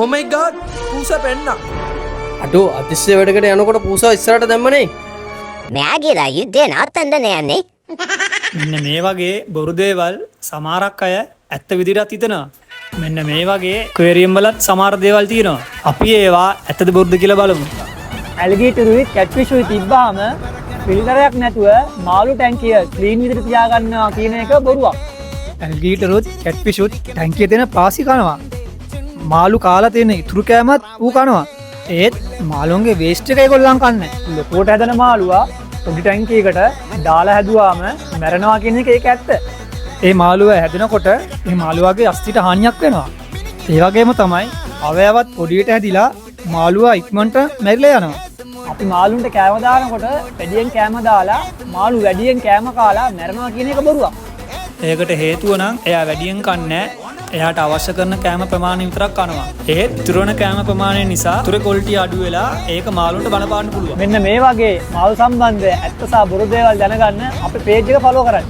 Oh my god පූසා පෙන්න අඩෝ අතිශය වැඩකට යනකොට පූසා ඉස්සරහට දැම්මනේ මෙයාගේලා යුද්ධය නවත්තන්න යන්නේ. මෙන්න මේ වගේ බොරු දේවල් සමහරක් අය ඇත්ත විදිහට හිතනවා. මෙන්න මේ වගේ ක්වේරියම් වලත් සමහර දේවල් තියෙනවා. අපි ඒවා ඇත්තද බොරුද කියලා බලමු. ඇලිගේටරුයි කැට්ෆිෂුයි තිබ්බාම ෆිල්ටරයක් නැතුව මාළු ටැංකිය ක්ලීන් විදිහට තියාගන්නවා කියන එක බොරුවක්. ඇල්ගීටරුත් කැට්ෆිෂුත් ටැංකිය තියෙන පාසි කනවා. මාළු කාලා තියෙන ඉතුරු කෑමත් ඌ කනවා. ඒත් මාළුන්ගේ වේස්ට් එක ඒගොල්ලන් කන්නේ. ලොකෝට හැදෙන මාළුවා පොඩි ටැංකියකට දාලා හැදුවාම මැරෙනවා කියන එක ඒක ඇත්ත. ඒ මාළුව හැදෙනකොට ඒ මාළුවාගේ අස්තිට හානියක් වෙනවා. ඒ වගේම තමයි අවයවත් පොඩියට හැදිලා මාළුවා ඉක්මනට මැරිලා යනවා. අපි මාළුන්ට කෑම දානකොට වැඩියෙන් කෑම දාලා මාළු වැඩියෙන් කෑම කාලා මැරෙනවා කියන එක බොරුවක්. ඒකට හේතුව නම් එයා වැඩියෙන් කන්නේ එයාට අවශ්‍ය කරන කෑම ප්‍රමාණය විතරක් කනවා. ඒත් තුරන කෑම ප්‍රමාණය නිසා තුරේ ක්වොලිටි අඩු වෙලා ඒක මාළුන්ට බලපාන්න පුළුවන්. මෙන්න මේ වගේ මාළු සම්බන්ධ ඇත්ත සහ බොරු දේවල් දැනගන්න අපේ පේජ් එක ෆලෝ කරන්න.